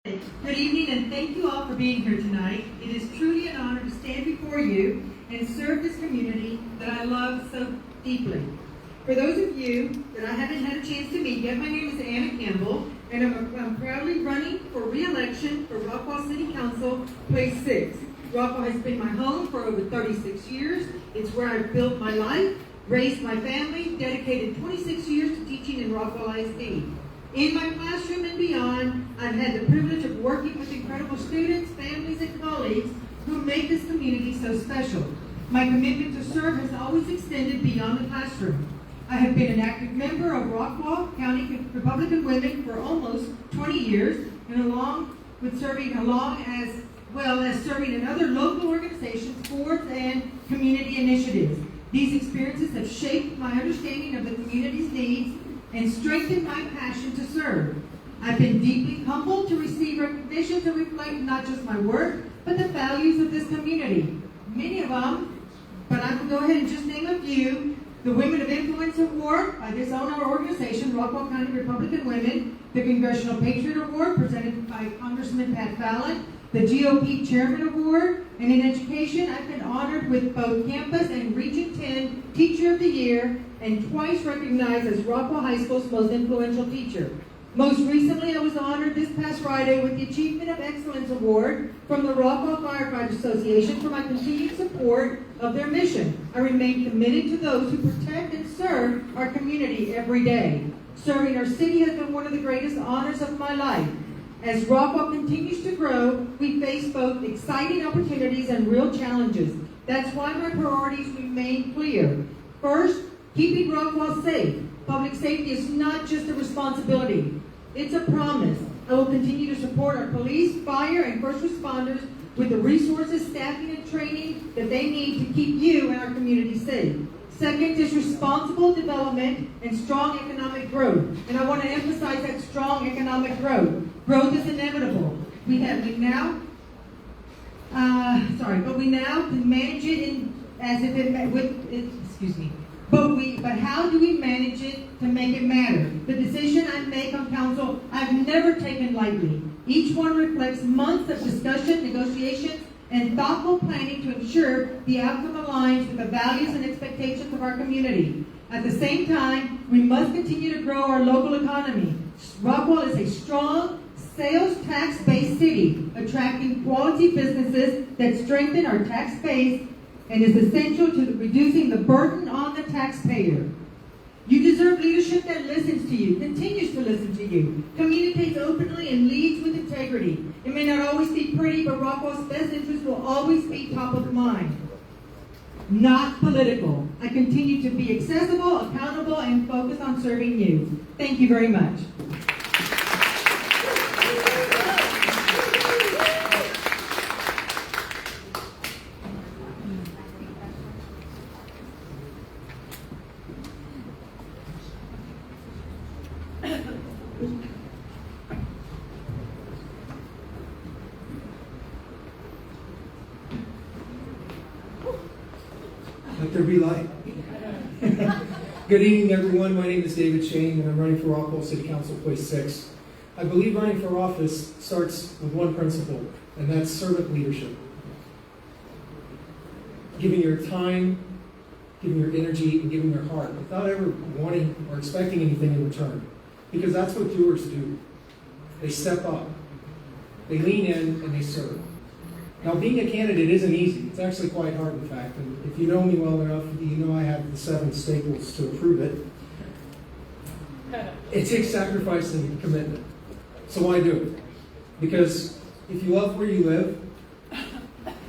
Good evening, and thank you all for being here tonight. It is truly an honor to stand before you and serve this community that I love so deeply. For those of you that I haven't had a chance to meet yet, my name is Campbell, and I'm proudly running for re-election for Rockwall City Council, Place 6. Rockwall has been my home for over 36 years. It's where I've built my life, raised my family, dedicated 26 years to teaching in Rockwall ISD. In my classroom and beyond, I've had the privilege of working with incredible students, families, and colleagues who make this community so special. My commitment to serve has always extended beyond the classroom. I have been an active member of Rockwall County Republican Women for almost 20 years, and along with serving in other local organizations, boards, and community initiatives. These experiences have shaped my understanding of the community's needs and strengthened my passion to serve. I've been deeply humbled to receive recognition to reflect not just my work, but the values of this community. Many of them, but I will go ahead and just name a few. The Women of Influence Award by this our organization, Rockwall County Republican Women. The Congressional Patriot Award presented by Congressman Pat Fallon. The GOP Chairman Award. And in education, I've been honored with both Campus and Region 10 Teacher of the Year, and twice recognized as Rockwall High School's most influential teacher. Most recently, I was honored this past Friday with the Achievement of Excellence Award from the Rockwall Firefighters Association for my continued support of their mission. I remain committed to those who protect and serve our community every day. Serving our city has been one of the greatest honors of my life. As Rockwall continues to grow, we face both exciting opportunities and real challenges. That's why my priorities remain clear. First, keeping Rockwall safe. Public safety is not just a responsibility, it's a promise. I will continue to support our police, fire, and first responders with the resources, staffing, and training that they need to keep you and our community safe. Second is responsible development and strong economic growth. And I want to emphasize that strong economic growth. Growth is inevitable. We now can manage it But how do we manage it to make it matter? The decision I make on council, I've never taken lightly. Each one reflects months of discussion, negotiations, and thoughtful planning to ensure the outcome aligns with the values and expectations of our community. At the same time, we must continue to grow our local economy. Rockwall is a strong, sales tax-based city, attracting quality businesses that strengthen our tax base and is essential to reducing the burden on the taxpayer. You deserve leadership that listens to you, continues to listen to you, communicates openly, and leads with integrity. It may not always be pretty, but Rockwall's best interest will always be top of mind. Not political. I continue to be accessible, accountable, and focused on serving you. Thank you very much. Let there be light. Good evening, everyone. My name is David Schoen, and I'm running for Rockwall City Council, Place 6. I believe running for office starts with one principle, and that's servant leadership. Giving your time, giving your energy, and giving your heart without ever wanting or expecting anything in return. Because that's what doers do. They step up, they lean in, and they serve. Now, being a candidate isn't easy. It's actually quite hard, in fact. And if you know me well enough, you know I have the 7 staples to approve it. It takes sacrifice and commitment. So why do it? Because if you love where you live,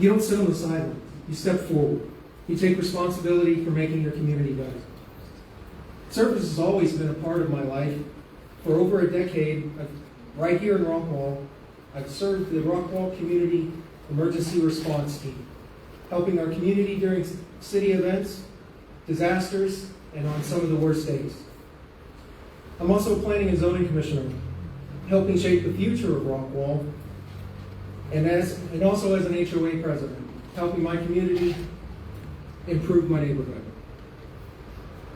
you don't sit on the sideline. You step forward. You take responsibility for making your community better. Service has always been a part of my life. For over a decade, right here in Rockwall, I've served the Rockwall Community Emergency Response Team, helping our community during city events, disasters, and on some of the worst days. I'm also planning and zoning commissioner, helping shape the future of Rockwall, and also as an HOA president, helping my community improve my neighborhood.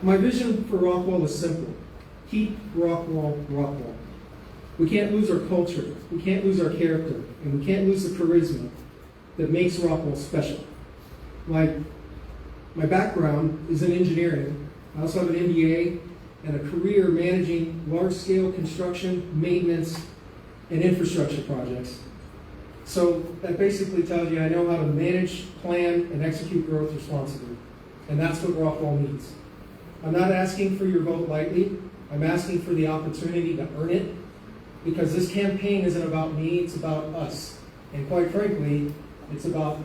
My vision for Rockwall is simple. Keep Rockwall, Rockwall. We can't lose our culture, we can't lose our character, and we can't lose the charisma that makes Rockwall special. My background is in engineering. I also have an MBA and a career managing large-scale construction, maintenance, and infrastructure projects. So that basically tells you I know how to manage, plan, and execute growth responsibly. And that's what Rockwall needs. I'm not asking for your vote lightly. I'm asking for the opportunity to earn it, because this campaign isn't about me, it's about us. And quite frankly, it's about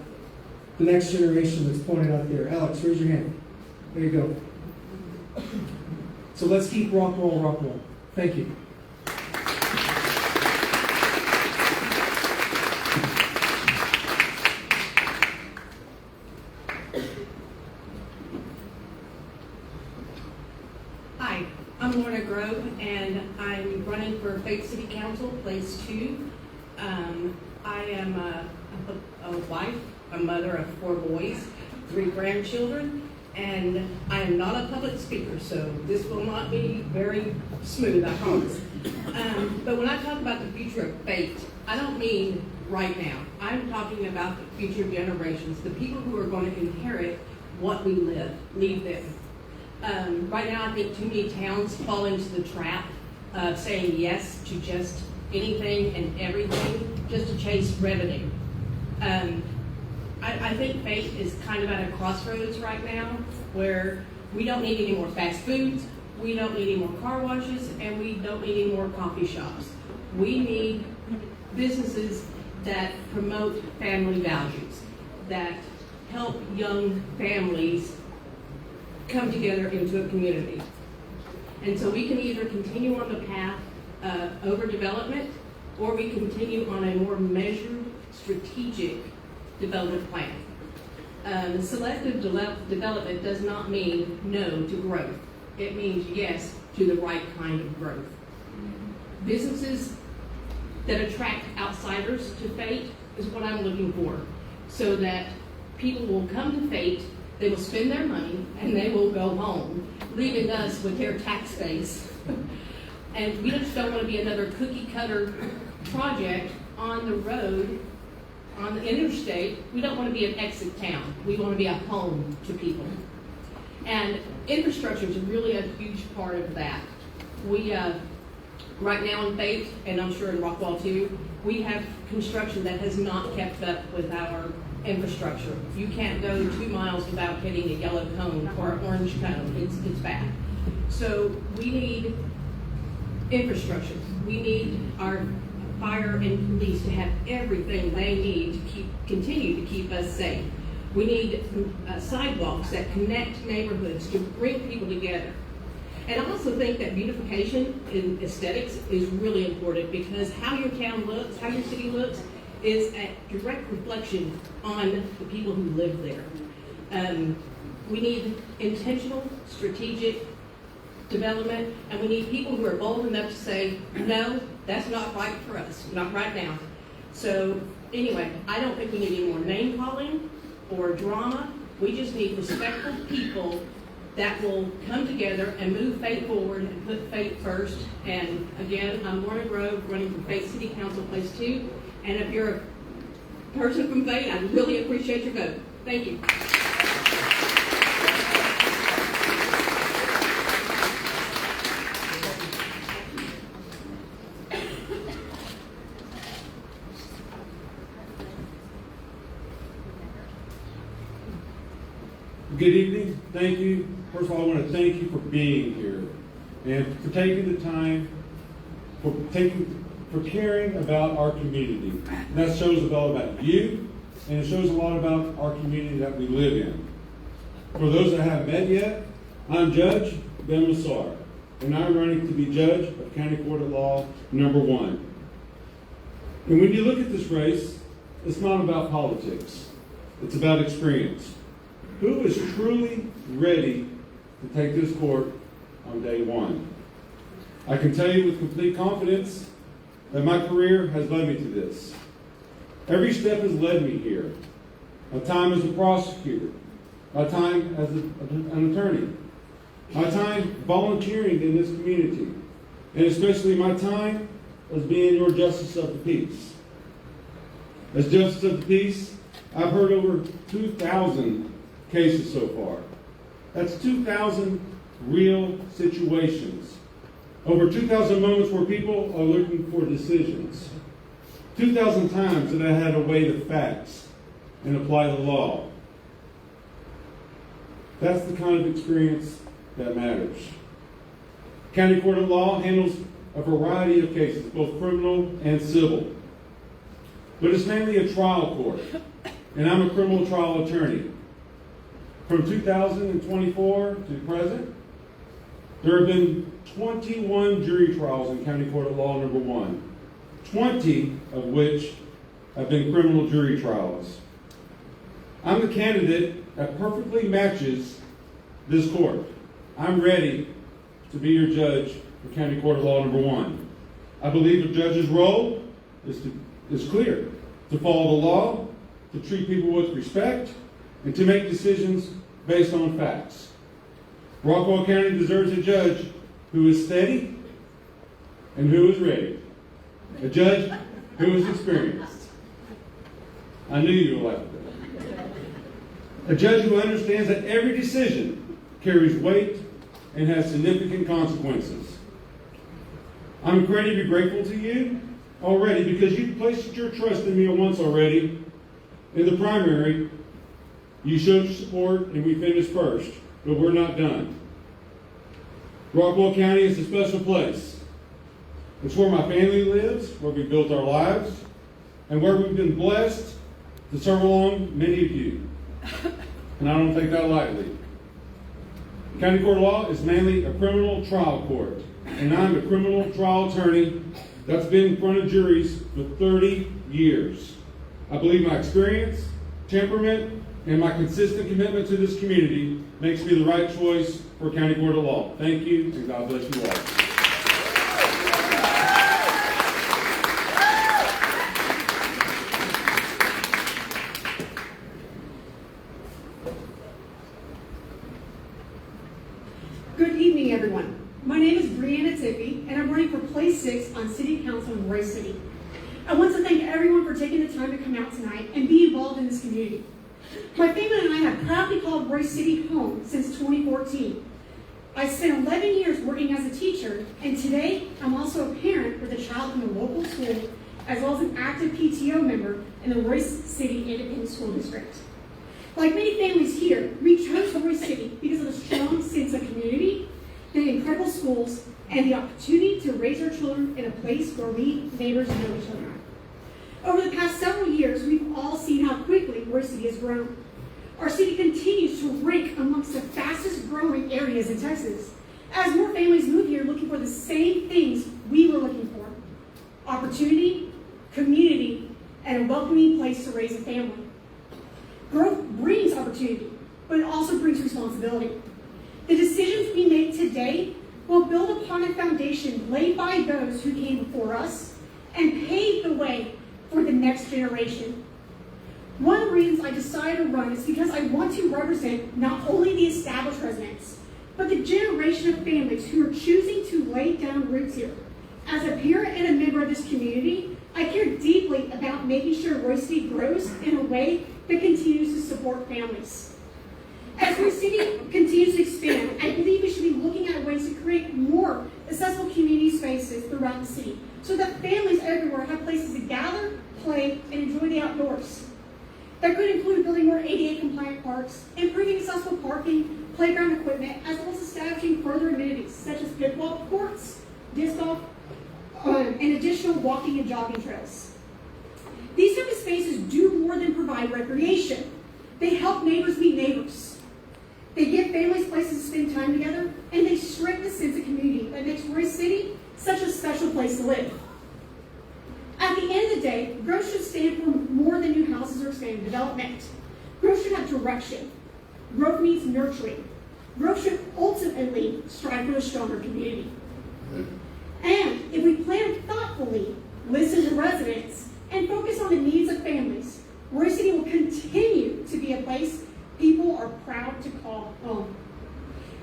the next generation that's pointed out there. Alex, raise your hand. There you go. So let's keep Rockwall, Rockwall. Thank you. Hi, I'm Lorna and I'm running for Fate City Council, Place 2. I am a wife, a mother of 4 boys, 3 grandchildren, and I am not a public speaker, so this will not be very smooth, I promise. But when I talk about the future of Fate, I don't mean right now. I'm talking about the future generations, the people who are going to inherit what we leave them. Right now, I think too many towns fall into the trap of saying yes to just anything and everything just to chase revenue. I think Fate is kind of at a crossroads right now where we don't need any more fast foods, we don't need any more car washes, and we don't need any more coffee shops. We need businesses that promote family values, that help young families come together into a community. And so we can either continue on the path of overdevelopment, or we continue on a more measured, strategic development plan. Selective development does not mean no to growth. It means yes to the right kind of growth. Businesses that attract outsiders to Fate is what I'm looking for, so that people will come to Fate, they will spend their money, and they will go home, leaving us with their tax base. And we just don't want to be another cookie cutter project on the road, on the interstate. We don't want to be an exit town. We want to be a home to people. And infrastructure is really a huge part of that. We, right now in Fate, and I'm sure in Rockwall too, we have construction that has not kept up with our infrastructure. You can't go 2 miles without hitting a yellow cone or an orange cone. It's bad. So we need infrastructure. We need our fire and police to have everything they need to continue to keep us safe. We need sidewalks that connect neighborhoods to bring people together. And I also think that beautification in aesthetics is really important, because how your town looks, how your city looks, is a direct reflection on the people who live there. We need intentional, strategic development, and we need people who are bold enough to say, no, that's not right for us, not right now. So anyway, I don't think we need any more name calling or drama. We just need respectful people that will come together and move Fate forward and put Fate first. And again, I'm Lorna Grove, running for Fate City Council Place 2. And if you're a person from Fate, I really appreciate your vote. Thank you. Good evening. Thank you. First of all, I want to thank you for being here and for taking the time, for caring about our community. And that shows a lot about you, and it shows a lot about our community that we live in. For those that haven't met yet, I'm Judge Ben Massar, and I'm running to be Judge of County Court of Law number 1. And when you look at this race, it's not about politics. It's about experience. Who is truly ready to take this court on day 1? I can tell you with complete confidence that my career has led me to this. Every step has led me here. My time as a prosecutor, my time as an attorney, my time volunteering in this community, and especially my time as being your justice of the peace. As justice of the peace, I've heard over 2,000 cases so far. That's 2,000 real situations. Over 2,000 moments where people are looking for decisions. 2,000 times that I had to weigh the facts and apply the law. That's the kind of experience that matters. County Court of Law handles a variety of cases, both criminal and civil. But it's mainly a trial court, and I'm a criminal trial attorney. From 2024 to present, there have been 21 jury trials in County Court of Law number 1, 20 of which have been criminal jury trials. I'm the candidate that perfectly matches this court. I'm ready to be your judge for County Court of Law number 1. I believe the judge's role is clear: to follow the law, to treat people with respect, and to make decisions based on facts. Rockwall County deserves a judge who is steady and who is ready. A judge who is experienced. I knew you would like that. A judge who understands that every decision carries weight and has significant consequences. I'm incredibly grateful to you already because you placed your trust in me once already. In the primary, you showed support and we finished first, but we're not done. Rockwall County is a special place. It's where my family lives, where we built our lives, and where we've been blessed to serve along many of you. And I don't take that lightly. County Court of Law is mainly a criminal trial court, and I'm a criminal trial attorney that's been in front of juries for 30 years. I believe my experience, temperament, and my consistent commitment to this community makes me the right choice for County Court of Law. Thank you, and God bless you all. Good evening, everyone. My name is Tiffee, and I'm running for Place 6 on City Council in Royce City. I want to thank everyone for taking the time to come out tonight and be involved in this community. My family and I have proudly called Royce City home since 2014. I spent 11 years working as a teacher, and today I'm also a parent with a child in the local school, as well as an active PTO member in the Royce City Independent School District. Like many families here, we chose Royce City because of the strong sense of community, the incredible schools, and the opportunity to raise our children in a place where we neighbors know each other. Over the past several years, we've all seen how quickly Royce City has grown. Our city continues to rank amongst the fastest growing areas in Texas, as more families move here looking for the same things we were looking for: opportunity, community, and a welcoming place to raise a family. Growth brings opportunity, but it also brings responsibility. The decisions we make today will build upon a foundation laid by those who came before us and pave the way for the next generation. One of the reasons I decided to run is because I want to represent not only the established residents, but the generation of families who are choosing to lay down roots here. As a parent and a member of this community, I care deeply about making sure Royce City grows in a way that continues to support families. As Royce City continues to expand, I believe we should be looking at ways to create more accessible community spaces throughout the city so that families everywhere have places to gather, play, and enjoy the outdoors. That could include building more ADA-compliant parks, improving accessible parking, playground equipment, as well as establishing further amenities such as pickleball courts, disc golf, and additional walking and jogging trails. These type of spaces do more than provide recreation. They help neighbors meet neighbors. They give families places to spend time together, and they strengthen the sense of community that makes Royce City such a special place to live. At the end of the day, growth should stand for more than new houses or expanded development. Growth should have direction. Growth needs nurturing. Growth should ultimately strive for a stronger community. And if we plan thoughtfully, listen to residents, and focus on the needs of families, Royce City will continue to be a place people are proud to call home.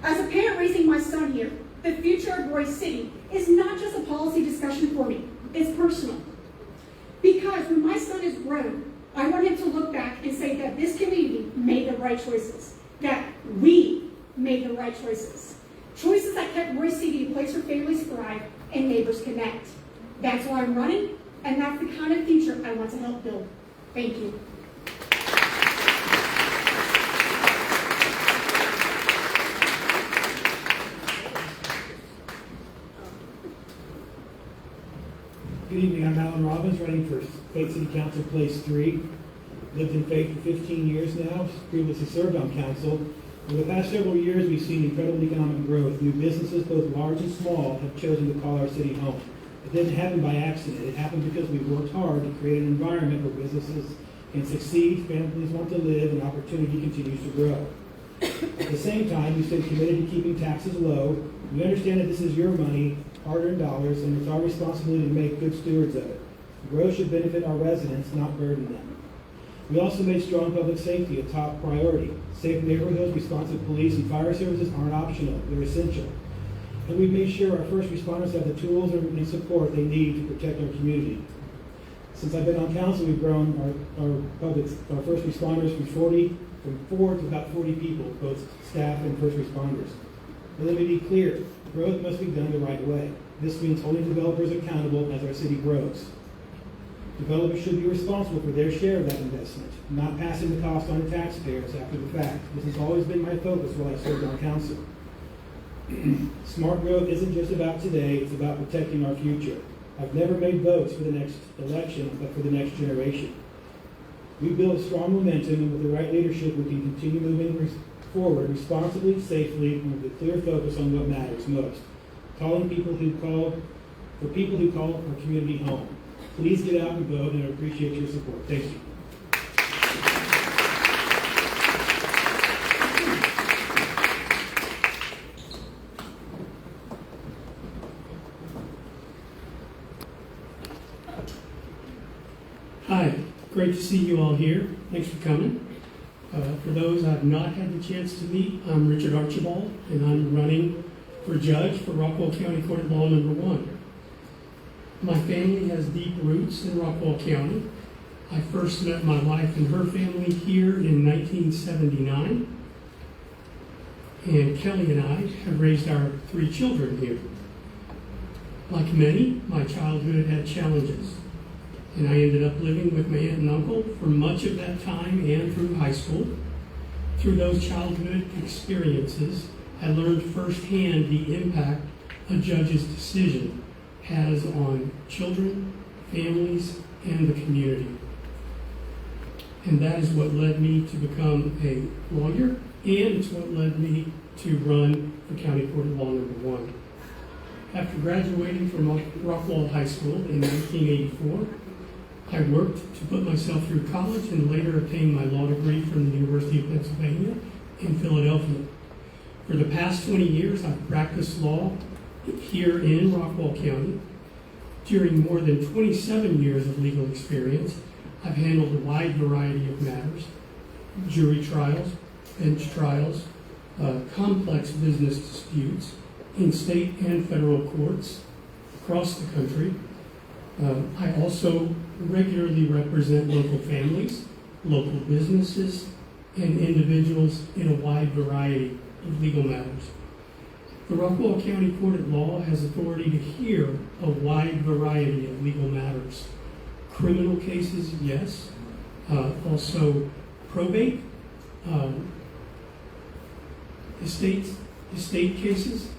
As a parent raising my son here, the future of Royce City is not just a policy discussion for me. It's personal. Because when my son is grown, I want him to look back and say that this community made the right choices, that we made the right choices. Choices that kept Royse City a place where families thrive and neighbors connect. That's why I'm running, and that's the kind of future I want to help build. Thank you. Good evening, I'm Alan Robbins, running for Fate City Council Place 3. Lived in Fate for 15 years now, previously served on council. Over the past several years, we've seen incredible economic growth. New businesses, both large and small, have chosen to call our city home. It didn't happen by accident. It happened because we worked hard to create an environment where businesses can succeed, families want to live, and opportunity continues to grow. At the same time, we stay committed to keeping taxes low. We understand that this is your money, hard-earned dollars, and it's our responsibility to make good stewards of it. Growth should benefit our residents, not burden them. We also made strong public safety a top priority. Safe neighborhoods, responsive police, and fire services aren't optional, they're essential. And we've made sure our first responders have the tools and support they need to protect our community. Since I've been on council, we've grown our first responders from 4 to about 40 people, both staff and first responders. But let me be clear, growth must be done the right way. This means holding developers accountable as our city grows. Developers should be responsible for their share of that investment, not passing the cost on to taxpayers after the fact. This has always been my focus while I served on council. Smart growth isn't just about today, it's about protecting our future. I've never made votes for the next election, but for the next generation. We build strong momentum, and with the right leadership, we can continue moving forward responsibly, safely, and with a clear focus on what matters most. For people who call our community home. Please get out and vote, and I appreciate your support. Thank you. Hi, great to see you all here. Thanks for coming. For those I've not had the chance to meet, I'm Richard Archibald, and I'm running for judge for Rockwall County Court of Law No. 1. My family has deep roots in Rockwall County. I first met my wife and her family here in 1979, and Kelly and I have raised our 3 children here. Like many, my childhood had challenges, and I ended up living with my aunt and uncle for much of that time and through high school. Through those childhood experiences, I learned firsthand the impact a judge's decision has on children, families, and the community. And that is what led me to become a lawyer, and it's what led me to run for County Court of Law No. 1. After graduating from Rockwall High School in 1984, I worked to put myself through college and later obtained my law degree from the University of Pennsylvania in Philadelphia. For the past 20 years, I've practiced law here in Rockwall County. During more than 27 years of legal experience, I've handled a wide variety of matters: jury trials, bench trials, complex business disputes in state and federal courts across the country. I also regularly represent local families, local businesses, and individuals in a wide variety of legal matters. The Rockwall County Court of Law has authority to hear a wide variety of legal matters. Criminal cases, yes. Also probate, estate cases,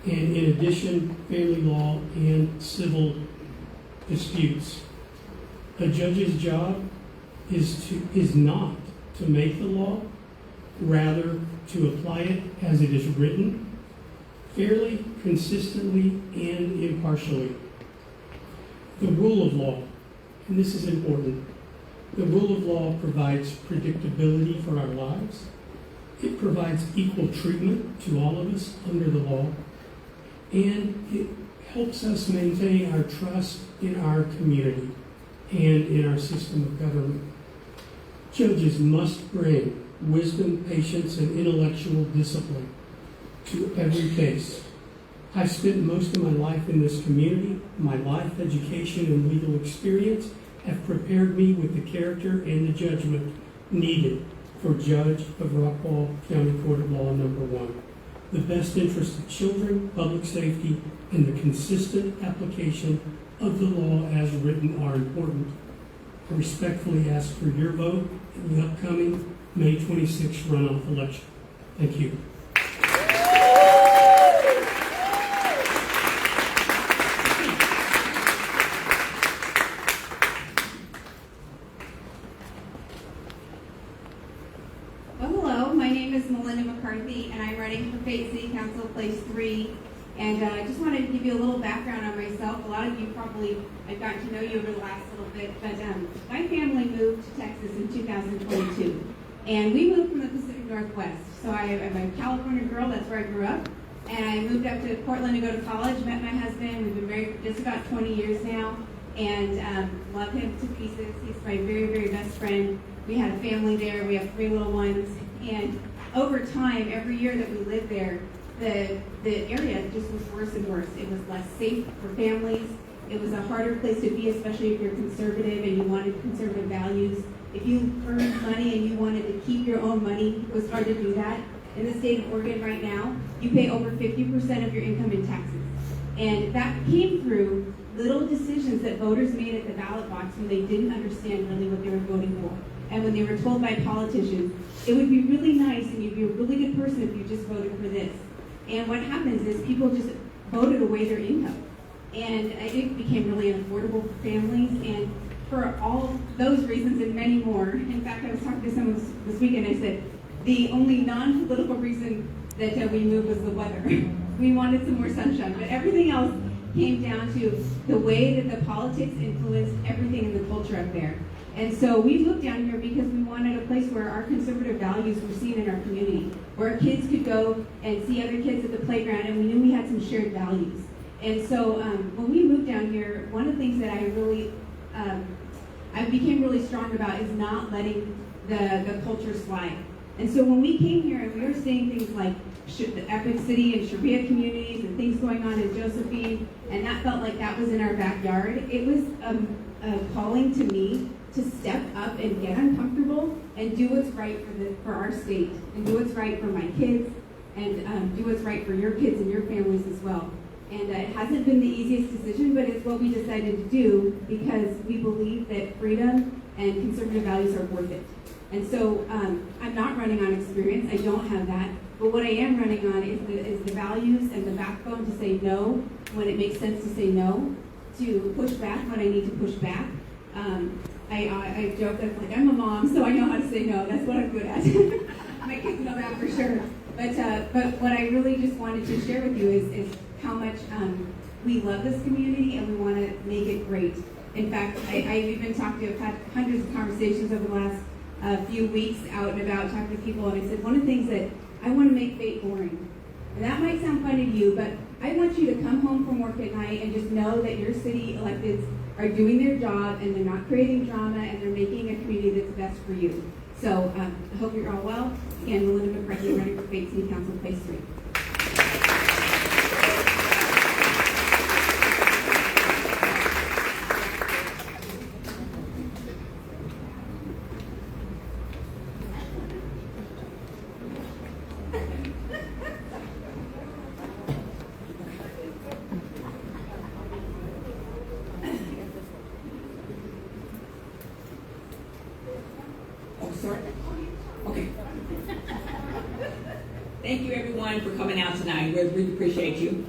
and in addition, family law and civil disputes. A judge's job is not to make the law, rather to apply it as it is written, fairly, consistently, and impartially. The rule of law, and this is important, the rule of law provides predictability for our lives. It provides equal treatment to all of us under the law, and it helps us maintain our trust in our community and in our system of government. Judges must bring wisdom, patience, and intellectual discipline to every case. I've spent most of my life in this community. My life, education, and legal experience have prepared me with the character and the judgment needed for Judge of Rockwall County Court of Law Number 1. The best interest of children, public safety, and the consistent application of the law as written are important. I respectfully ask for your vote in the upcoming May 26th runoff election. Thank you. And I'm running for Fayette City Council Place 3. And I just wanted to give you a little background on myself. A lot of you probably, I've gotten to know you over the last little bit, but my family moved to Texas in 2022. And we moved from the Pacific Northwest. So I'm a California girl, that's where I grew up. And I moved up to Portland to go to college, met my husband. We've been married for just about 20 years now. And love him to pieces. He's my very, very best friend. We had a family there. We have 3 little ones. And over time, every year that we lived there, the area just was worse and worse. It was less safe for families. It was a harder place to be, especially if you're conservative and you wanted conservative values. If you earned money and you wanted to keep your own money, it was hard to do that. In the state of Oregon right now, you pay over 50% of your income in taxes. And that came through little decisions that voters made at the ballot box when they didn't understand really what they were voting for. And when they were told by politicians, it would be really nice and you'd be a really good person if you just voted for this. And what happens is people just voted away their income. And it became really unaffordable for families. And for all those reasons and many more, in fact, I was talking to someone this weekend, I said, the only non-political reason that we moved was the weather. We wanted some more sunshine, but everything else came down to the way that the politics influenced everything in the culture up there. And so we moved down here because we wanted a place where our conservative values were seen in our community, where our kids could go and see other kids at the playground, and we knew we had some shared values. And so when we moved down here, one of the things that I really, I became really strong about is not letting the culture slide. And so when we came here and we were seeing things like the Epic City and Sharia communities and things going on in Josephine, and that felt like that was in our backyard, it was a calling to me to step up and get uncomfortable and do what's right for our state, and do what's right for my kids, and do what's right for your kids and your families as well. And it hasn't been the easiest decision, but it's what we decided to do because we believe that freedom and conservative values are worth it. And so I'm not running on experience, I don't have that, but what I am running on is the values and the backbone to say no when it makes sense to say no, to push back when I need to push back. I joke that like I'm a mom, so I know how to say no. That's what I'm good at. My kids know that for sure. But what I really just wanted to share with you is how much we love this community and we want to make it great. In fact, I've even I've had hundreds of conversations over the last few weeks out and about talking to people, and I said one of the things that I want to make Fayette boring. And that might sound funny to you, but I want you to come home from work at night and just know that your city electeds are doing their job and they're not creating drama and they're making a community that's best for you. So I hope you're all well. Again, Melinda McCarthy, running for Fayette City Council, Place 3. Thank you, everyone, for coming out tonight. We really appreciate you.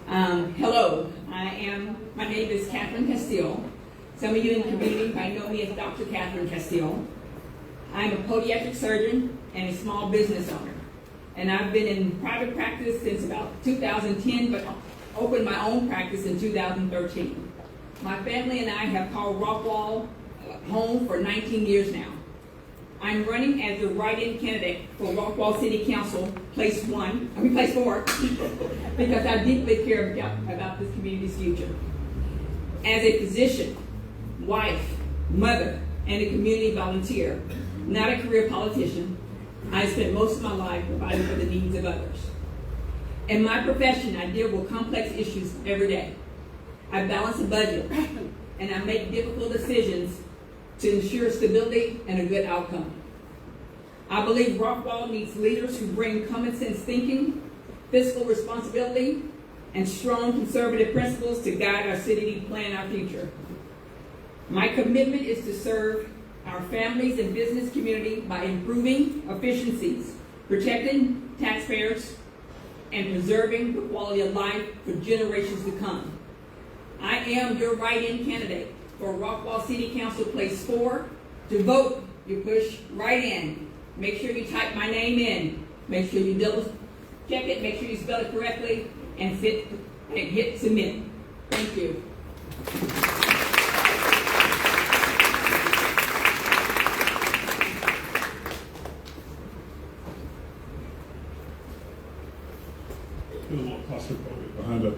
Hello, my name is Casteel. Some of you in the community might know me as Dr. Casteel. I'm a podiatric surgeon and a small business owner. And I've been in private practice since about 2010, but opened my own practice in 2013. My family and I have called Rockwall home for 19 years now. I'm running as the write-in candidate for Rockwall City Council, Place 4, because I deeply care about this community's future. As a physician, wife, mother, and a community volunteer, not a career politician, I spent most of my life providing for the needs of others. In my profession, I deal with complex issues every day. I balance a budget, and I make difficult decisions to ensure stability and a good outcome. I believe Rockwall needs leaders who bring common sense thinking, fiscal responsibility, and strong conservative principles to guide our city to plan our future. My commitment is to serve our families and business community by improving efficiencies, protecting taxpayers, and preserving the quality of life for generations to come. I am your write-in candidate for Rockwall City Council Place 4. To vote, you push right in. Make sure you type my name in. Make sure you double check it, make sure you spell it correctly, and hit submit. Thank you. Get a little claustrophobic behind the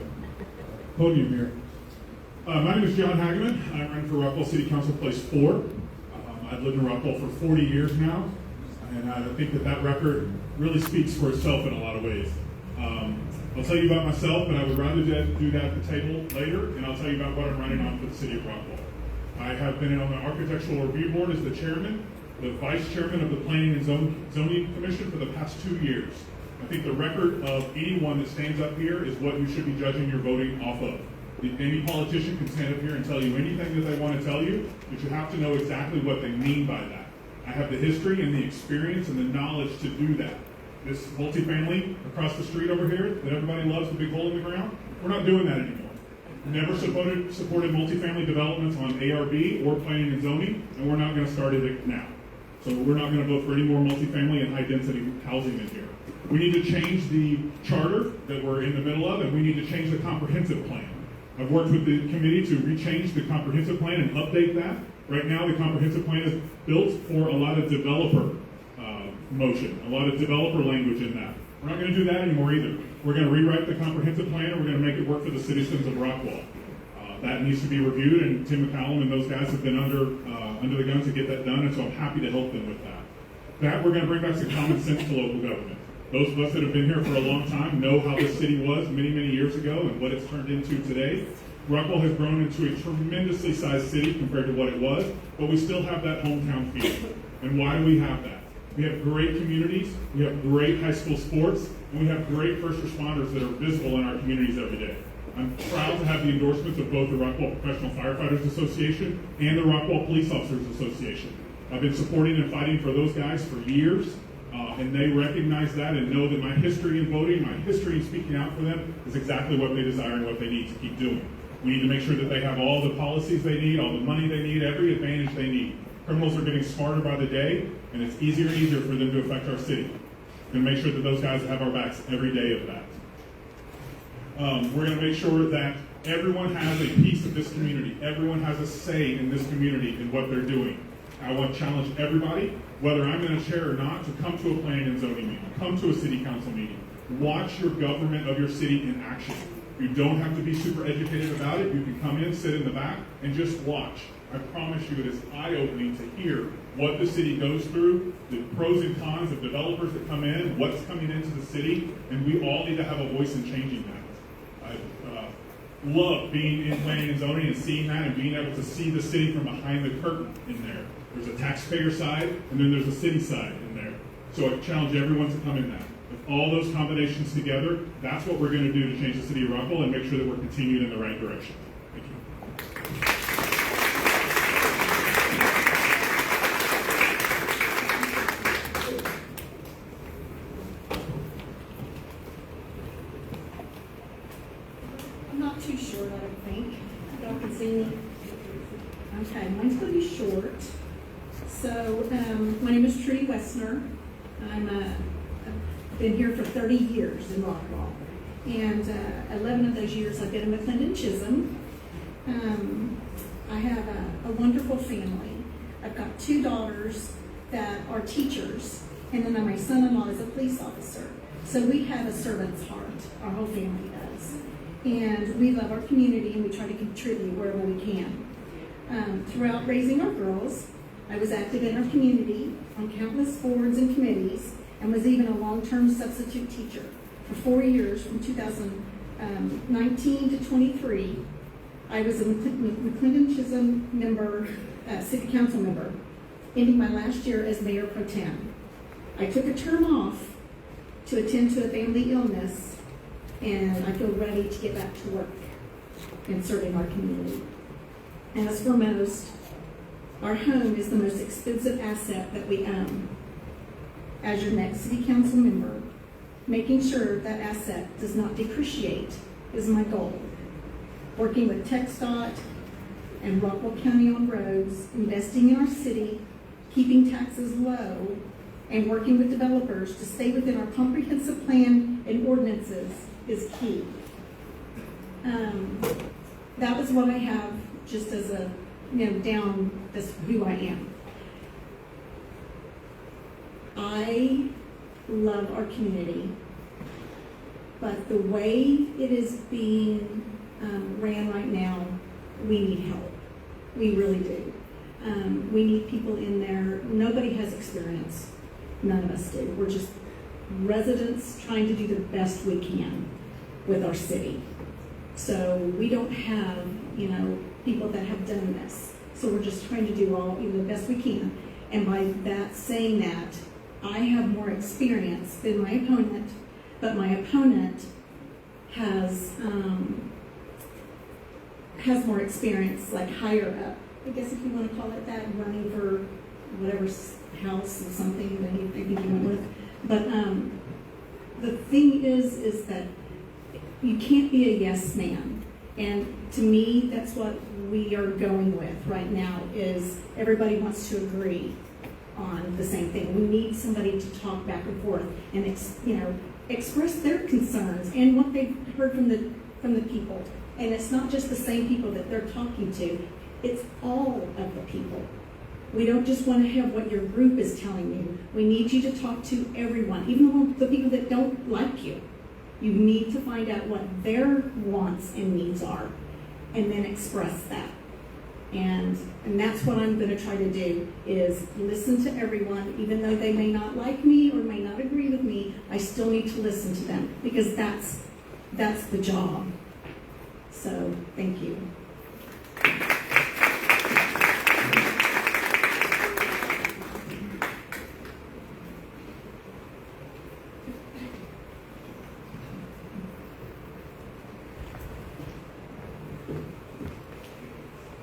podium here. My name is John Hagaman. I'm running for Rockwall City Council Place 4. I've lived in Rockwall for 40 years now, and I think that record really speaks for itself in a lot of ways. I'll tell you about myself, but I would rather do that at the table later, and I'll tell you about what I'm running on for the city of Rockwall. I have been on the Architectural Review Board as the chairman, the vice chairman of the Planning and Zoning Commission for the past 2 years. I think the record of anyone that stands up here is what you should be judging your voting off of. Any politician can stand up here and tell you anything that they want to tell you, but you have to know exactly what they mean by that. I have the history and the experience and the knowledge to do that. This multifamily across the street over here that everybody loves, the big hole in the ground, we're not doing that anymore. Never supported multifamily developments on ARB or planning and zoning, and we're not going to start it now. So we're not going to vote for any more multifamily and high-density housing in here. We need to change the charter that we're in the middle of, and we need to change the comprehensive plan. I've worked with the committee to rechange the comprehensive plan and update that. Right now, the comprehensive plan is built for a lot of developer motion, a lot of developer language in that. We're not going to do that anymore either. We're going to rewrite the comprehensive plan, and we're going to make it work for the citizens of Rockwall. That needs to be reviewed, and Tim McCallum and those guys have been under the gun to get that done, and so I'm happy to help them with that. We're going to bring back some common sense to local government. Those of us that have been here for a long time know how this city was many, many years ago and what it's turned into today. Rockwall has grown into a tremendously sized city compared to what it was, but we still have that hometown feel. And why do we have that? We have great communities, we have great high school sports, and we have great first responders that are visible in our communities every day. I'm proud to have the endorsements of both the Rockwall Professional Firefighters Association and the Rockwall Police Officers Association. I've been supporting and fighting for those guys for years. And they recognize that and know that my history in voting, my history in speaking out for them is exactly what they desire and what they need to keep doing. We need to make sure that they have all the policies they need, all the money they need, every advantage they need. Criminals are getting smarter by the day, and it's easier and easier for them to affect our city. We're going to make sure that those guys have our backs every day of that. We're going to make sure that everyone has a piece of this community. Everyone has a say in this community in what they're doing. I want to challenge everybody, whether I'm in a chair or not, to come to a planning and zoning meeting, come to a city council meeting. Watch your government of your city in action. You don't have to be super educated about it. You can come in, sit in the back, and just watch. I promise you it is eye-opening to hear what the city goes through, the pros and cons of developers that come in, what's coming into the city, and we all need to have a voice in changing that. I love being in planning and zoning and seeing that and being able to see the city from behind the curtain in there. There's a taxpayer side, and then there's a city side in there. So I challenge everyone to come in that. With all those combinations together, that's what we're going to do to change the city of Rockwall and make sure that we're continuing in the right direction. Thank you. I'm not too short, I don't think. Y'all can see me. Okay, mine's going to be short. So, my name is Trudy Woessner. I've been here for 30 years in Rockwall. And 11 of those years I've been at McLendon-Chisholm. I have a wonderful family. I've got 2 daughters that are teachers, and then my son-in-law is a police officer. So we have a servant's heart, our whole family does. And we love our community, and we try to contribute wherever we can. Throughout raising our girls, I was active in our community on countless boards and committees, and was even a long-term substitute teacher. For 4 years, from 2019 to 23, I was a McLendon-Chisholm member, city council member, ending my last year as mayor pro tem. I took a term off to attend to a family illness, and I feel ready to get back to work and serving our community. As for most, our home is the most expensive asset that we own. As your next city council member, making sure that asset does not depreciate is my goal. Working with TxDOT and Rockwall County on roads, investing in our city, keeping taxes low, and working with developers to stay within our comprehensive plan and ordinances is key. That was what I have just as a, down this who I am. I love our community, but the way it is being ran right now, we need help. We really do. We need people in there. Nobody has experience. None of us do. We're just residents trying to do the best we can with our city. So we don't have, people that have done this. So we're just trying to do the best we can. And by that, saying that, I have more experience than my opponent, but my opponent has more experience, like higher up. I guess if you want to call it that, running for whatever house or something that you think you went with. But the thing is that you can't be a yes man. And to me, that's what we are going with right now, is everybody wants to agree on the same thing. We need somebody to talk back and forth and express their concerns and what they've heard from the people. And it's not just the same people that they're talking to, it's all of the people. We don't just want to have what your group is telling you. We need you to talk to everyone, even the people that don't like you. You need to find out what their wants and needs are, and then express that. And that's what I'm going to try to do, is listen to everyone, even though they may not like me or may not agree with me. I still need to listen to them, because that's the job. So, thank you.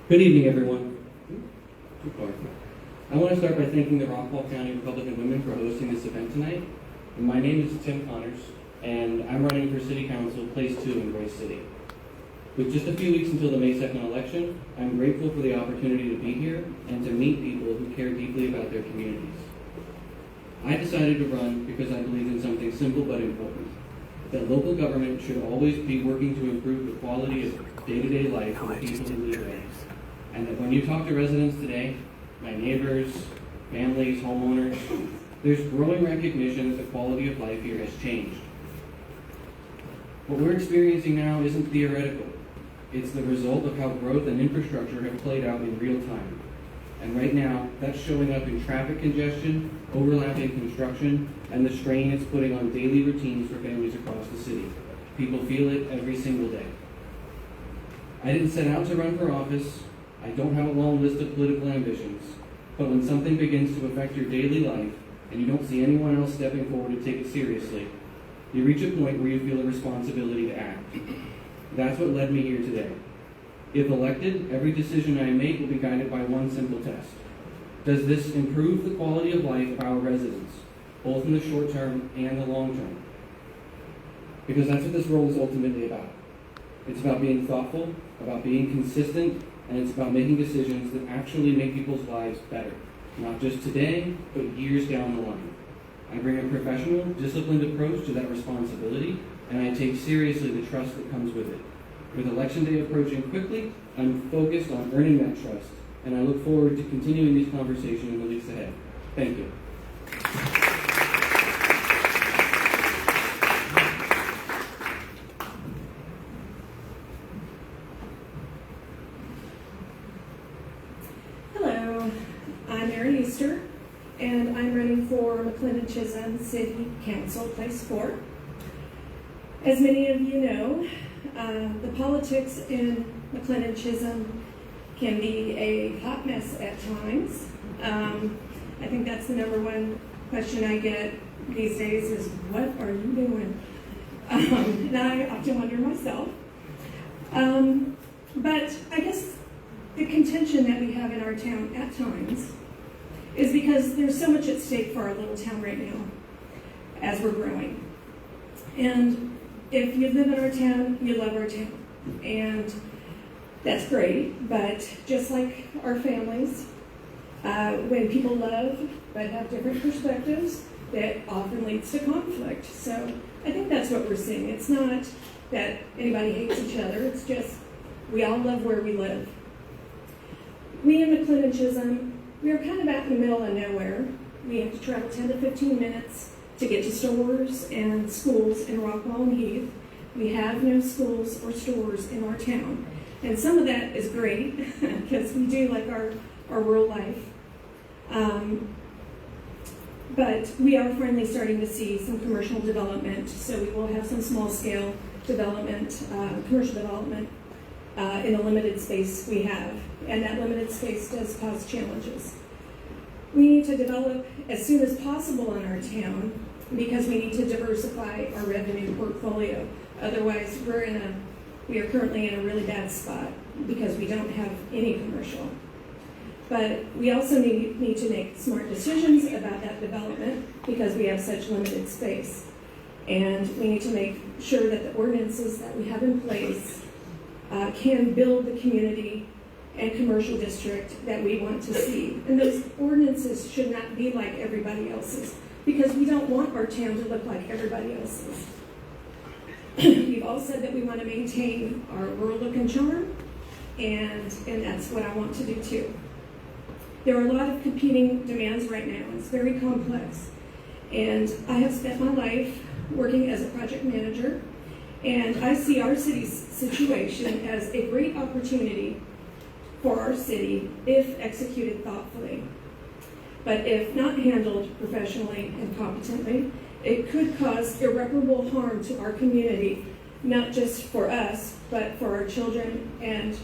Good evening, everyone. I want to start by thanking the Rockwall County Republican Women for hosting this event tonight. And my name is Tim Connors, and I'm running for City Council, Place 2 in Grace City. With just a few weeks until the May 2nd election, I'm grateful for the opportunity to be here and to meet people who care deeply about their communities. I decided to run because I believe in something simple but important, that local government should always be working to improve the quality of day-to-day life for the people who live there. And that when you talk to residents today, my neighbors, families, homeowners, there's growing recognition that the quality of life here has changed. What we're experiencing now isn't theoretical. It's the result of how growth and infrastructure have played out in real time. And right now, that's showing up in traffic congestion, overlapping construction, and the strain it's putting on daily routines for families across the city. People feel it every single day. I didn't set out to run for office. I don't have a long list of political ambitions. But when something begins to affect your daily life, and you don't see anyone else stepping forward to take it seriously, you reach a point where you feel a responsibility to act. That's what led me here today. If elected, every decision I make will be guided by one simple test. Does this improve the quality of life of our residents, both in the short term and the long term? Because that's what this role is ultimately about. It's about being thoughtful, about being consistent, and it's about making decisions that actually make people's lives better. Not just today, but years down the line. I bring a professional, disciplined approach to that responsibility, and I take seriously the trust that comes with it. With Election Day approaching quickly, I'm focused on earning that trust, and I look forward to continuing these conversations in the weeks ahead. Thank you. Hello, I'm Erin, and I'm running for McLendon-Chisholm City Council, Place 4. As many of you know, the politics in McLendon-Chisholm can be a hot mess at times. I think that's the number one question I get these days is, what are you doing? And I often wonder myself. But I guess the contention that we have in our town at times is because there's so much at stake for our little town right now as we're growing. And if you live in our town, you love our town. And that's great, but just like our families, when people love but have different perspectives, that often leads to conflict. So I think that's what we're seeing. It's not that anybody hates each other, it's just we all love where we live. We in McLendon-Chisholm, we are kind of out in the middle of nowhere. We have to travel 10 to 15 minutes to get to stores and schools in Rockwall and Heath. We have no schools or stores in our town. And some of that is great because we do like our rural life. But we are finally starting to see some commercial development, so we will have some small scale development, commercial development in the limited space we have. And that limited space does cause challenges. We need to develop as soon as possible in our town because we need to diversify our revenue portfolio. Otherwise, we are currently in a really bad spot because we don't have any commercial. But we also need to make smart decisions about that development because we have such limited space. And we need to make sure that the ordinances that we have in place can build the community and commercial district that we want to see. And those ordinances should not be like everybody else's because we don't want our town to look like everybody else's. We've all said that we want to maintain our rural look and charm, and that's what I want to do too. There are a lot of competing demands right now. It's very complex. And I have spent my life working as a project manager, and I see our city's situation as a great opportunity for our city if executed thoughtfully. But if not handled professionally and competently, it could cause irreparable harm to our community, not just for us, but for our children and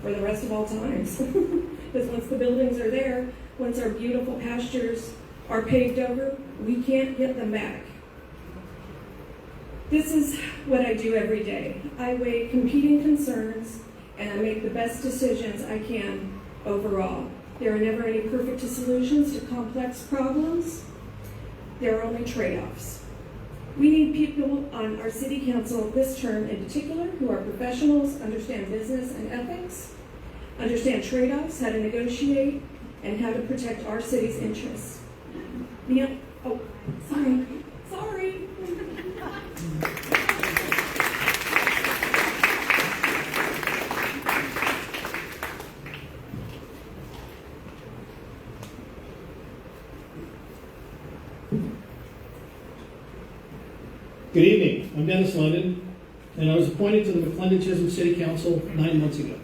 for the rest of all times. Because once the buildings are there, once our beautiful pastures are paved over, we can't get them back. This is what I do every day. I weigh competing concerns and I make the best decisions I can overall. There are never any perfect solutions to complex problems. There are only trade-offs. We need people on our city council this term in particular who are professionals, understand business and ethics, understand trade-offs, how to negotiate, and how to protect our city's interests. Oh, sorry. Good evening. I'm Dennis London, and I was appointed to the McLendon-Chisholm City Council 9 months ago.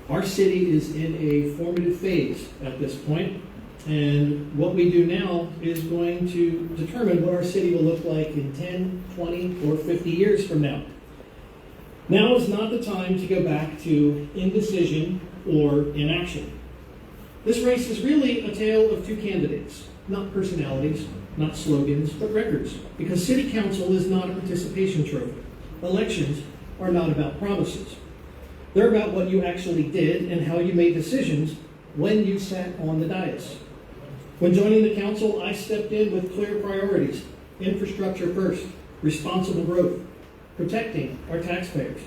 Our city is in a formative phase at this point, and what we do now is going to determine what our city will look like in 10, 20, or 50 years from now. Now is not the time to go back to indecision or inaction. This race is really a tale of two candidates, not personalities, not slogans, but records, because city council is not a participation trophy. Elections are not about promises. They're about what you actually did and how you made decisions when you sat on the dais. When joining the council, I stepped in with clear priorities: infrastructure first, responsible growth, protecting our taxpayers.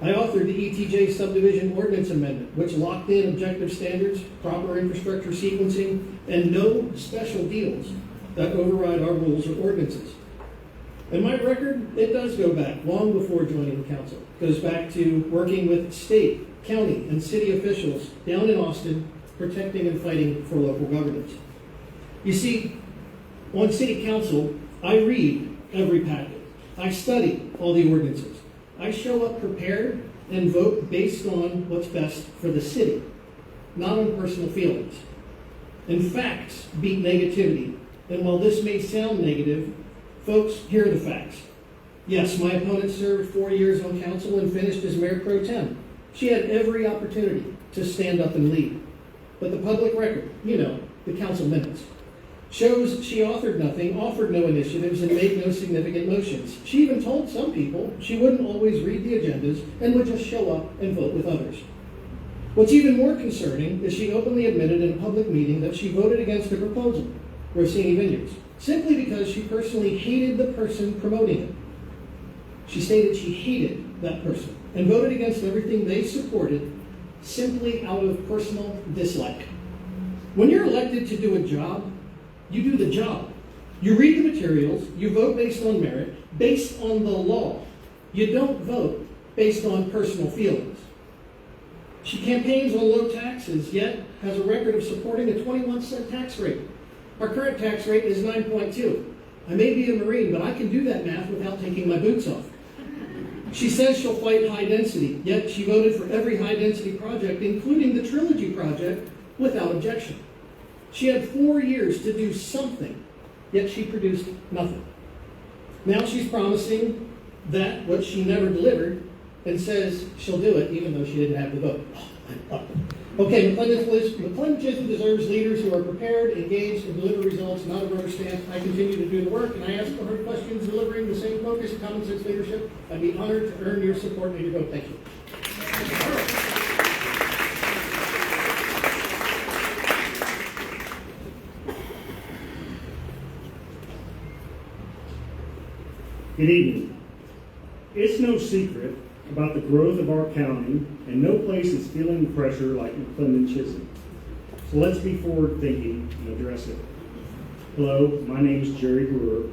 I authored the ETJ subdivision ordinance amendment, which locked in objective standards, proper infrastructure sequencing, and no special deals that override our rules or ordinances. And my record, it does go back long before joining the council. It goes back to working with state, county, and city officials down in Austin, protecting and fighting for local governance. You see, on city council, I read every packet. I study all the ordinances. I show up prepared and vote based on what's best for the city, not on personal feelings. And facts beat negativity. And while this may sound negative, folks, here are the facts. Yes, my opponent served 4 years on council and finished as mayor pro tem. She had every opportunity to stand up and lead. But the public record, the council minutes, shows she authored nothing, offered no initiatives, and made no significant motions. She even told some people she wouldn't always read the agendas and would just show up and vote with others. What's even more concerning is she openly admitted in a public meeting that she voted against a proposal, Rossini Vineyards, simply because she personally hated the person promoting it. She stated she hated that person and voted against everything they supported simply out of personal dislike. When you're elected to do a job, you do the job. You read the materials, you vote based on merit, based on the law. You don't vote based on personal feelings. She campaigns on low taxes, yet has a record of supporting a 21-cent tax rate. Our current tax rate is 9.2. I may be a Marine, but I can do that math without taking my boots off. She says she'll fight high density, yet she voted for every high density project, including the Trilogy project, without objection. She had 4 years to do something, yet she produced nothing. Now she's promising that what she never delivered and says she'll do it even though she didn't have the vote. Okay, McLendon-Chisholm deserves leaders who are prepared, engaged, and deliver results, not a rubber stamp. I continue to do the work, and I ask for hard questions, delivering the same focus and common sense leadership. I'd be honored to earn your support and your vote. Thank you. Good evening. It's no secret about the growth of our county, and no place is feeling the pressure like McLendon-Chisholm. So let's be forward-thinking and address it. Hello, my name is Jerry Brewer.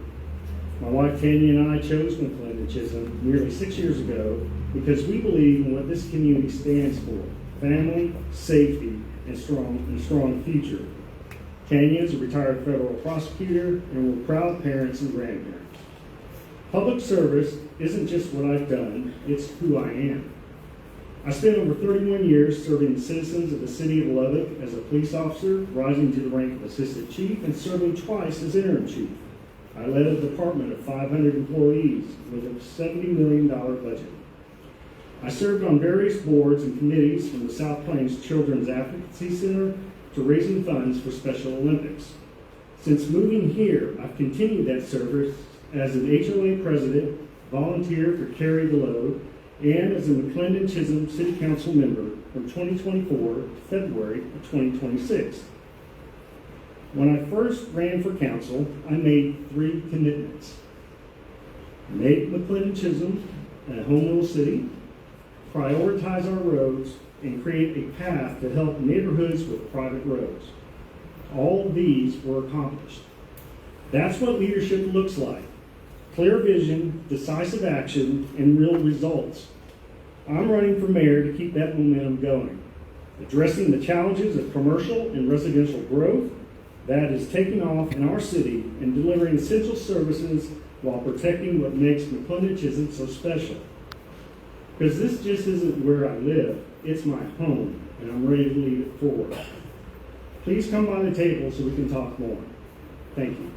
My wife Tanya and I chose McLendon-Chisholm nearly 6 years ago because we believe in what this community stands for: family, safety, and strong future. Tanya is a retired federal prosecutor, and we're proud parents and grandparents. Public service isn't just what I've done, it's who I am. I spent over 31 years serving the citizens of the city of Lubbock as a police officer, rising to the rank of assistant chief, and serving twice as interim chief. I led a department of 500 employees with a $70 million budget. I served on various boards and committees, from the South Plains Children's Advocacy Center to raising funds for Special Olympics. Since moving here, I've continued that service as an HOA president, volunteer for Carry the Load, and as a McLendon-Chisholm City Council member from 2024 to February of 2026. When I first ran for council, I made 3 commitments: make McLendon-Chisholm a home rule city, prioritize our roads, and create a path to help neighborhoods with private roads. All of these were accomplished. That's what leadership looks like: clear vision, decisive action, and real results. I'm running for mayor to keep that momentum going, addressing the challenges of commercial and residential growth that is taking off in our city, and delivering essential services while protecting what makes McLendon-Chisholm so special. Because this just isn't where I live, it's my home, and I'm ready to lead it forward. Please come by the table so we can talk more. Thank you.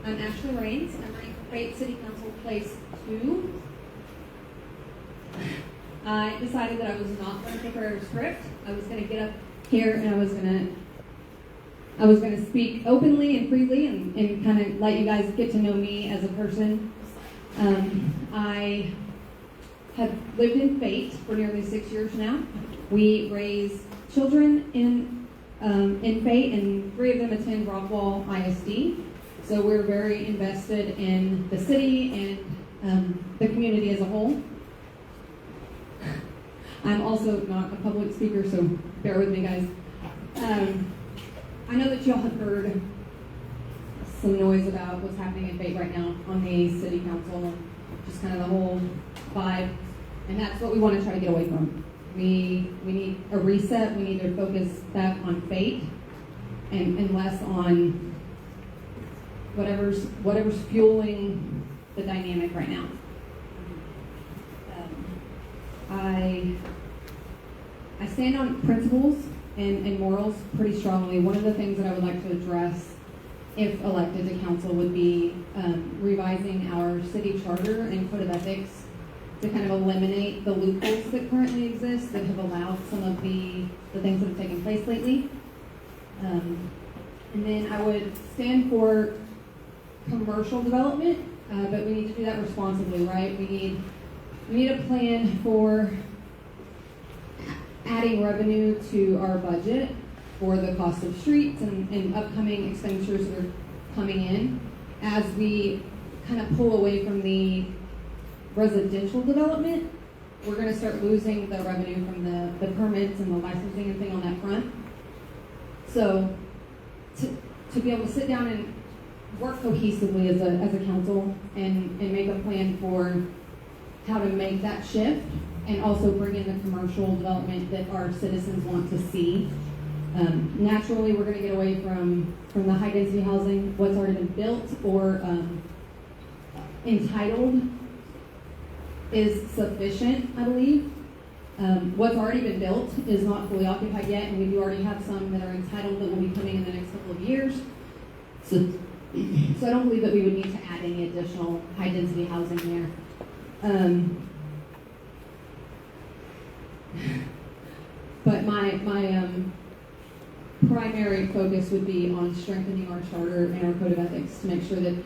I'm Ashley Raines. I'm running for Fayette City Council Place 2. I decided that I was not going to prepare a script. I was going to get up here and I was going to speak openly and freely and kind of let you guys get to know me as a person. I have lived in Fayette for nearly 6 years now. We raise children in Fayette, and 3 of them attend Rockwall ISD. So we're very invested in the city and the community as a whole. I'm also not a public speaker, so bear with me, guys. I know that y'all have heard some noise about what's happening in Fayette right now on the city council, and just kind of the whole vibe, and that's what we want to try to get away from. We need a reset. We need to focus back on Fayette and less on whatever's fueling the dynamic right now. I I stand on principles and morals pretty strongly. One of the things that I would like to address if elected to council would be revising our city charter and code of ethics to kind of eliminate the loopholes that currently exist that have allowed some of the things that have taken place lately. And then I would stand for commercial development, but we need to do that responsibly, right? We need a plan for adding revenue to our budget for the cost of streets and upcoming expenditures that are coming in as we kind of pull away from the residential development. We're going to start losing the revenue from the permits and the licensing and thing on that front. So to be able to sit down and work cohesively as a council and make a plan for how to make that shift and also bring in the commercial development that our citizens want to see. Naturally, we're going to get away from the high density housing, what's already been built or entitled is sufficient, I believe. What's already been built is not fully occupied yet, and we do already have some that are entitled that will be coming in the next couple of years. So I don't believe that we would need to add any additional high density housing there. But my primary focus would be on strengthening our charter and our code of ethics to make sure that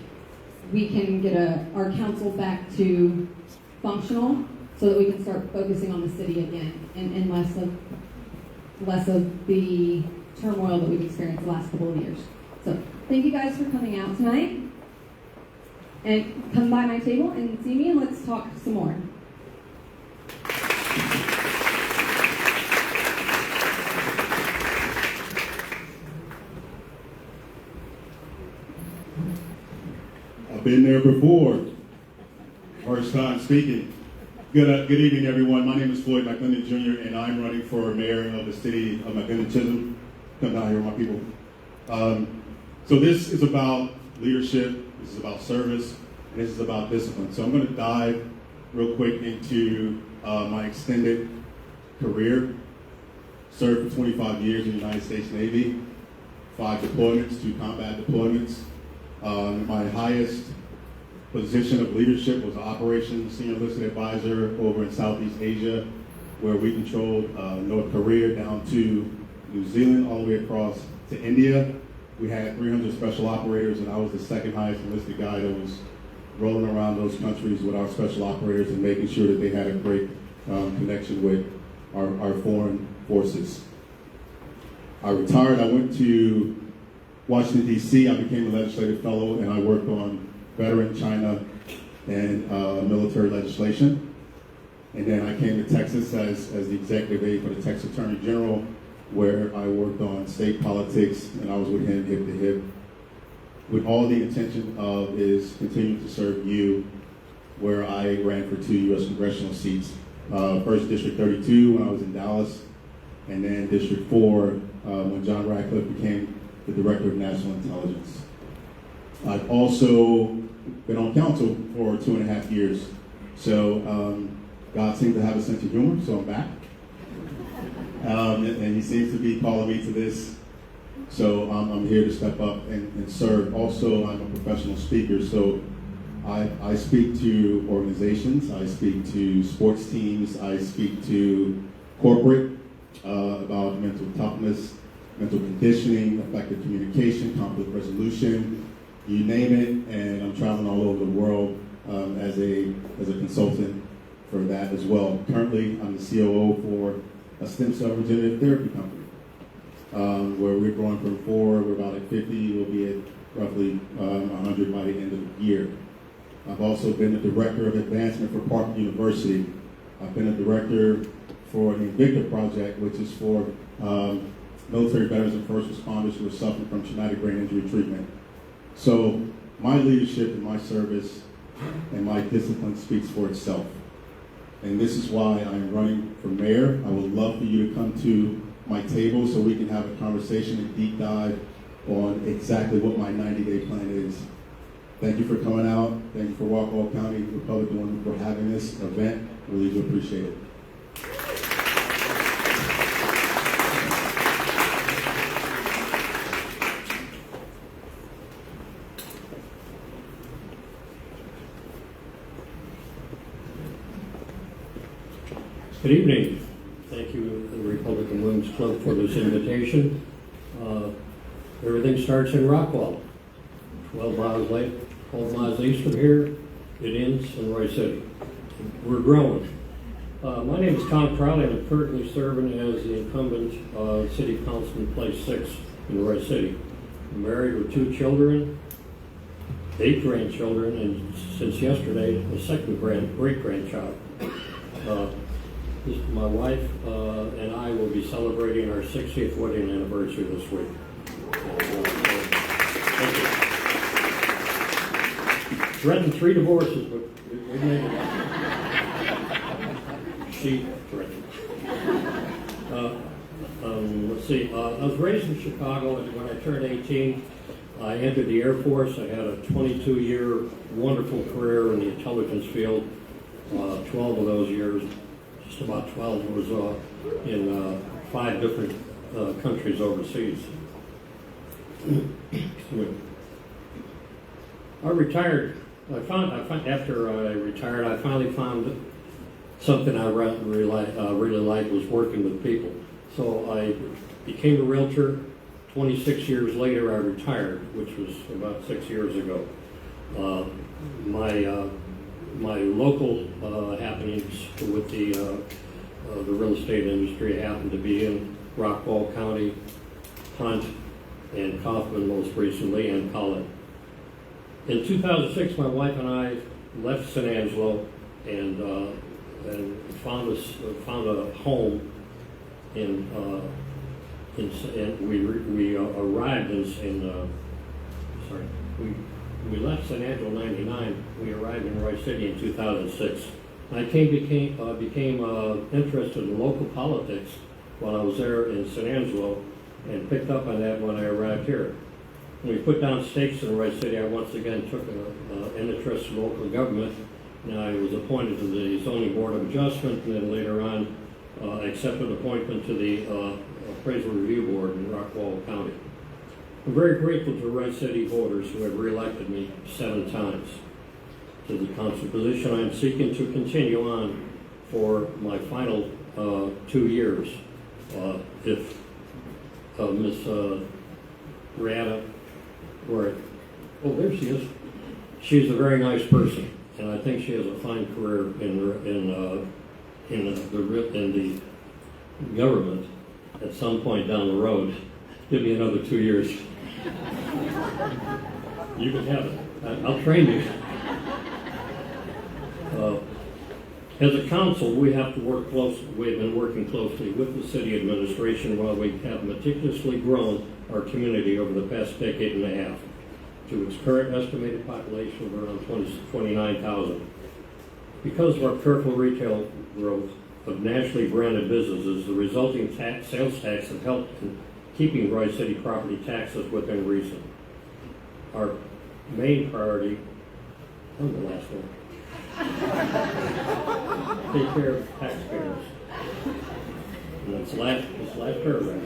we can get our council back to functional so that we can start focusing on the city again and less of the turmoil that we've experienced the last couple of years. So thank you guys for coming out tonight. And come by my table and see me and let's talk some more. I've been there before. First time speaking. Good evening, everyone. My name is Floyd McLendon Jr., and I'm running for mayor of the city of McLendon-Chisholm. Come down here, my people. So this is about leadership, this is about service, and this is about discipline. So I'm going to dive real quick into my extended career. Served for 25 years in the United States Navy, 5 deployments, 2 combat deployments. My highest position of leadership was operations senior enlisted advisor over in Southeast Asia, where we controlled North Korea down to New Zealand, all the way across to India. We had 300 special operators, and I was the second highest enlisted guy that was rolling around those countries with our special operators and making sure that they had a great connection with our foreign forces. I retired. I went to Washington, D.C. I became a legislative fellow, and I worked on veteran, China, and military legislation. And then I came to Texas as the executive aide for the Texas Attorney General, where I worked on state politics, and I was with him hip to hip, with all the intention of is continuing to serve you, where I ran for 2 U.S. congressional seats. First District 32 when I was in Dallas, and then District 4 when John Ratcliffe became the Director of National Intelligence. I've also been on council for 2.5 years. So God seemed to have a sense of humor, so I'm back. And he seems to be calling me to this. So I'm here to step up and serve. Also, I'm a professional speaker, so I speak to organizations, I speak to sports teams, I speak to corporate about mental toughness, mental conditioning, effective communication, conflict resolution, you name it, and I'm traveling all over the world as a consultant for that as well. Currently, I'm the COO for a stem cell regenerative therapy company, where we're growing from 4, we're about at 50, we'll be at roughly 100 by the end of the year. I've also been the director of advancement for Park University. I've been a director for the Invicta Project, which is for military veterans and first responders who are suffering from traumatic brain injury treatment. So my leadership and my service and my discipline speaks for itself. And this is why I'm running for mayor. I would love for you to come to my table so we can have a conversation and deep dive on exactly what my 90-day plan is. Thank you for coming out. Thank you for Rockwall County Republican Women for having this event. Really do appreciate it. Good evening. Thank you, the Republican Women's Club, for this invitation. Everything starts in Rockwall. 12 miles east from here, it ends in Roy City. We're growing. My name is Tom Crowley, and I'm currently serving as the incumbent City Councilman Place 6 in Roy City. I'm married with 2 children, 8 grandchildren, and since yesterday, a second great-grandchild. My wife and I will be celebrating our 60th wedding anniversary this week. Thank you. Threatened 3 divorces, but we made it. She threatened. Let's see. I was raised in Chicago, and when I turned 18, I entered the Air Force. I had a 22-year wonderful career in the intelligence field. 12 of those years, just about 12, was in 5 different countries overseas. I retired. After I retired, I finally found something I really liked, was working with people. So I became a realtor. 26 years later, I retired, which was about 6 years ago. My local happenings with the real estate industry happened to be in Rockwall County, Hunt, and Kaufman most recently, and Collin. In 2006, my wife and I left San Angelo and found a home and we arrived we left San Angelo in '99. We arrived in Roy City in 2006. I became interested in local politics while I was there in San Angelo, and picked up on that when I arrived here. When we put down stakes in Roy City, I once again took an interest in local government, and I was appointed to the Zoning Board of Adjustment, and then later on accepted appointment to the Appraisal Review Board in Rockwall County. I'm very grateful to Roy City voters who have reelected me 7 times to the council position. I'm seeking to continue on for my final 2 years. If Miss Rihanna, there she is. She's a very nice person, and I think she has a fine career in the government. At some point down the road, give me another 2 years. You can have it. I'll train you. As a council, we have to work closely. We've been working closely with the city administration while we have meticulously grown our community over the past decade and a half to its current estimated population of around 29,000. Because of our careful retail growth of nationally branded businesses, the resulting sales tax have helped in keeping Roy City property taxes within reason. Our main priority, I'm the last one. Take care of taxpayers. And that's last paragraph.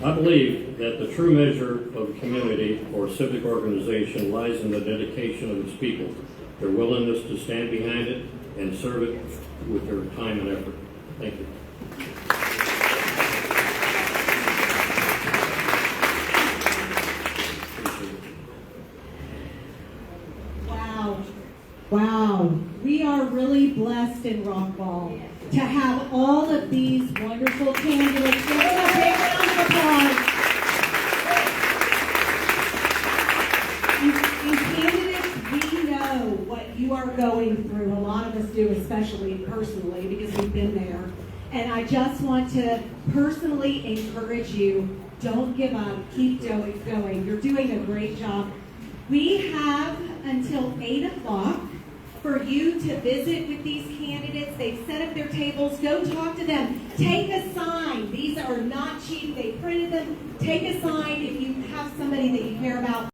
I believe that the true measure of a community or civic organization lies in the dedication of its people, their willingness to stand behind it and serve it with their time and effort. Thank you. Wow, we are really blessed in Rockwall to have all of these wonderful candidates. Give them a big round of applause. And candidates, we know what you are going through. A lot of us do, especially personally, because we've been there. And I just want to personally encourage you, don't give up, keep going. You're doing a great job. We have until 8 o'clock for you to visit with these candidates. They've set up their tables. Go talk to them. Take a sign. These are not cheap. They printed them. Take a sign if you have somebody that you care about.